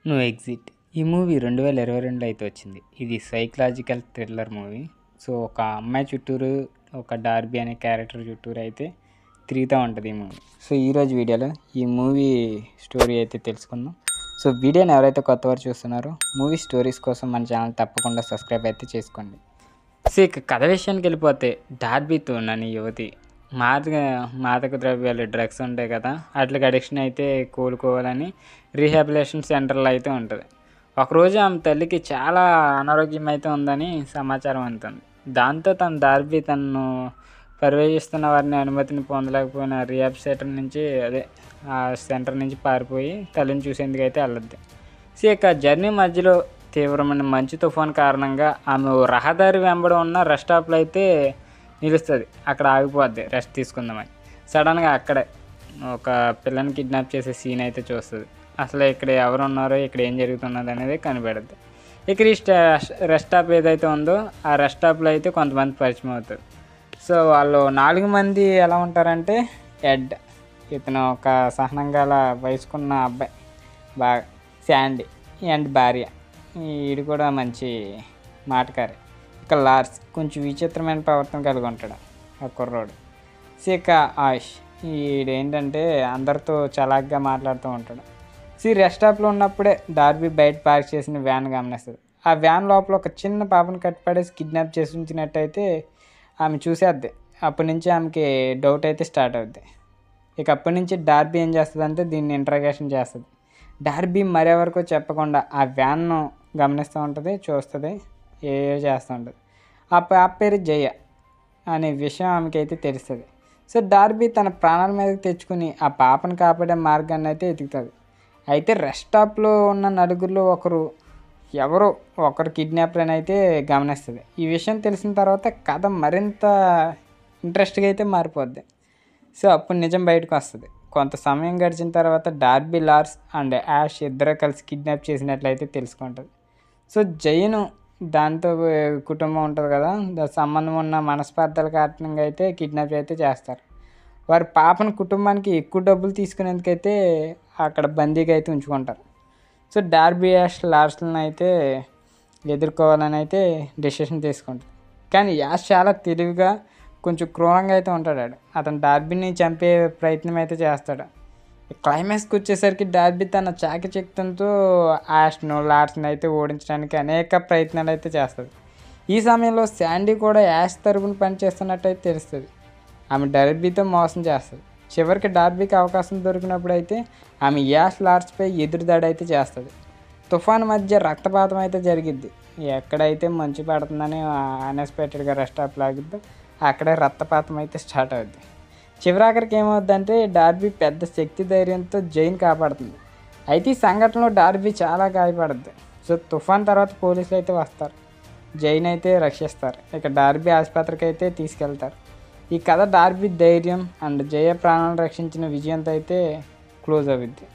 No exit. ఈ movie 2022లో అయితే వచ్చింది. ఇది సైకలాజికల్ థ్రిల్లర్ మూవీ. సో ఒక అమ్మాయి చుట్టూరు ఒక డార్బీ అనే క్యారెక్టర్ చుట్టూరు అయితే తిరుగుతూ ఉంటుంది ఈ మూవీ. సో ఈరోజు వీడియోలో ఈ మూవీ స్టోరీ అయితే తెలుసుకుందాం. సో వీడియోని ఎవరైతే కొత్తవారు చూస్తున్నారో మూవీ స్టోరీస్ కోసం మన ఛానల్ తప్పకుండా సబ్స్క్రైబ్ అయితే చేసుకోండి. సో ఇక కథ విషయానికి వెళ్ళిపోతే, డార్బీతో నన్ను యువతి మాదక ద్రవ్యాలు డ్రగ్స్ ఉంటాయి కదా, వాటికి అడిక్షన్ అయితే కోలుకోవాలని రీహాబిలేషన్ సెంటర్లో అయితే ఉంటుంది. ఒకరోజు ఆమె తల్లికి చాలా అనారోగ్యం అయితే ఉందని సమాచారం అందుతుంది. దాంతో తన డార్బీ తనను పర్యవేక్షిస్తున్న వారిని అనుమతిని పొందలేకపోయిన రీహాబ్ సెంటర్ నుంచి పారిపోయి తల్లిని చూసేందుకు అయితే వెళ్ళద్ది. సో ఇక జర్నీ మధ్యలో తీవ్రమైన మంచు తుఫాన్ కారణంగా ఆమె రహదారి వెంబడి ఉన్న రెస్ట్ స్టాప్లో అయితే నిలుస్తుంది. అక్కడ ఆగిపోద్ది రెస్ట్ తీసుకుందామని. సడన్గా అక్కడే ఒక పిల్లని కిడ్నాప్ చేసే సీన్ అయితే చూస్తుంది. అసలు ఇక్కడ ఎవరు ఉన్నారో, ఇక్కడ ఏం జరుగుతున్నది అనేది కనిపెడుద్ది. ఇక్కడ ఈ రెస్ట్ స్టాప్ ఏదైతే ఉందో ఆ రెస్ట్ స్టాప్లో అయితే కొంతమంది పరిచయం అవుతారు. సో వాళ్ళు 4 మంది ఎలా ఉంటారంటే, ఎడ్ ఇతను ఒక సహనం గల వయసుకున్న అబ్బాయి, బాగా శాండీ అండ్ భార్య, వీడు కూడా మంచి మాటకారి. ఇక లార్స్ కొంచెం విచిత్రమైన ప్రవర్తన కలిగి ఉంటాడు ఆ కుర్రోడు. సో ఇక ఆయుష్, వీడేంటంటే అందరితో చలాగ్గా మాట్లాడుతూ ఉంటాడు. సో రెస్ట్ స్టాప్లో ఉన్నప్పుడే డార్బీ బయట పార్క్ చేసిన వ్యాన్ గమనిస్తుంది. ఆ వ్యాన్ లోపల ఒక చిన్న పాపను కట్టిపడేసి కిడ్నాప్ చేసి ఉంచినట్టయితే ఆమె చూసేద్ది. అప్పటి నుంచి ఆమెకి డౌట్ అయితే స్టార్ట్ అవుద్ది. ఇక అప్పటి నుంచి డార్బీ ఏం చేస్తుందంటే దీన్ని ఇంట్రాగేషన్ చేస్తుంది. డార్బీ మరెవరికో చెప్పకుండా ఆ వ్యాన్ను గమనిస్తూ ఉంటుంది, చూస్తుంది, చేస్తూ ఉంటుంది. ఆ పాప పేరు జయ అనే విషయం ఆమెకైతే తెలుస్తుంది. సో డార్బీ తన ప్రాణాల మీదకి తెచ్చుకుని ఆ పాపను కాపాడే మార్గాన్ని అయితే ఎదుగుతుంది. అయితే రెస్ట్ స్టాప్లో ఉన్న నలుగురిలో ఎవరో ఒకరు కిడ్నాపర్ అని అయితే గమనిస్తుంది. ఈ విషయం తెలిసిన తర్వాత కథ మరింత ఇంట్రెస్ట్గా అయితే మారిపోద్ది. సో అప్పుడు నిజం బయటకు వస్తుంది. కొంత సమయం గడిచిన తర్వాత డార్బీ, లార్స్ అండ్ యాష్ ఇద్దరు కలిసి కిడ్నాప్ చేసినట్లయితే తెలుసుకుంటుంది. సో జయను దాంతో కుటుంబం ఉంటుంది కదా, దాని సంబంధం ఉన్న మనస్పర్ధల కారణంగా అయితే కిడ్నాప్ అయితే చేస్తారు. వారి పాపను కుటుంబానికి ఎక్కువ డబ్బులు తీసుకునేందుకైతే అక్కడ బందీగా అయితే ఉంచుకుంటారు. సో డార్బీ, యాష్ లార్స్లను అయితే ఎదుర్కోవాలని అయితే డెసిషన్ తీసుకుంటారు. కానీ యాష్ చాలా తెలివిగా కొంచెం క్రూరంగా అయితే ఉంటాడు. అతను డార్బీని చంపే ప్రయత్నం అయితే చేస్తాడు. క్లైమాక్స్కి వచ్చేసరికి డార్బీ తన చాకచక్యంతో యాష్ను, లార్స్ని అయితే ఓడించడానికి అనేక ప్రయత్నాలు అయితే చేస్తుంది. ఈ సమయంలో శాండీ కూడా యాష్ తరపున పనిచేస్తున్నట్టు అయితే తెలుస్తుంది. ఆమె డార్బీతో మోసం చేస్తుంది. చివరికి డార్బీకి అవకాశం దొరికినప్పుడు అయితే ఆమె యాష్, లార్స్పై ఎదురుదాడి అయితే చేస్తుంది. తుఫాను మధ్య రక్తపాతం అయితే జరిగిద్ది. ఎక్కడైతే మంచు పడుతుందని అన్ఎక్స్పెక్టెడ్గా రెస్ట్ స్టాప్ లాగిద్దో అక్కడే రక్తపాతం అయితే స్టార్ట్ అవుద్ది. చివరాఖరికి ఏమవుద్దంటే డార్బీ పెద్ద శక్తి ధైర్యంతో జైన్ కాపాడుతుంది. అయితే ఈ సంఘటనలో డార్బీ చాలా గాయపడుద్ది. సో తుఫాన్ తర్వాత పోలీసులు అయితే వస్తారు, జైన్ అయితే రక్షిస్తారు. ఇక డార్బీ ఆసుపత్రికి అయితే తీసుకెళ్తారు. ఈ కథ డార్బీ ధైర్యం అండ్ జయ ప్రాణాలను రక్షించిన విజయంతో అయితే క్లోజ్ అవుద్ది.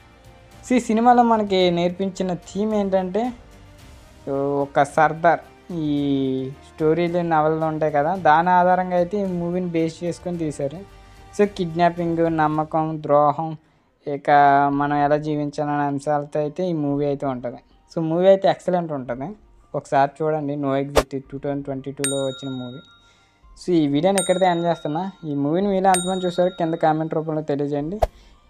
సో ఈ సినిమాలో మనకి నేర్పించిన థీమ్ ఏంటంటే, ఒక సర్దార్, ఈ స్టోరీలు నవలలు ఉంటాయి కదా, దాని ఆధారంగా అయితే ఈ మూవీని బేస్ చేసుకొని తీశారు. సో కిడ్నాపింగ్, నమ్మకం, ద్రోహం, ఇక మనం ఎలా జీవించాలనే అంశాలతో అయితే ఈ మూవీ అయితే ఉంటుంది. సో మూవీ అయితే ఎక్సలెంట్ ఉంటుంది, ఒకసారి చూడండి. నో ఎగ్జిట్ 2022లో వచ్చిన మూవీ. సో ఈ వీడియోని ఎక్కడితే ఎండ్ చేస్తున్నా. ఈ మూవీని మీలో అంతమంది చూసారు కింద కామెంట్ రూపంలో తెలియజేయండి.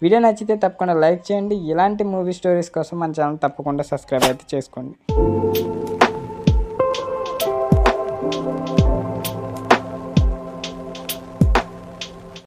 వీడియో నచ్చితే తప్పకుండా లైక్ చేయండి. ఇలాంటి మూవీ స్టోరీస్ కోసం మన ఛానల్ తప్పకుండా సబ్స్క్రైబ్ అయితే చేసుకోండి.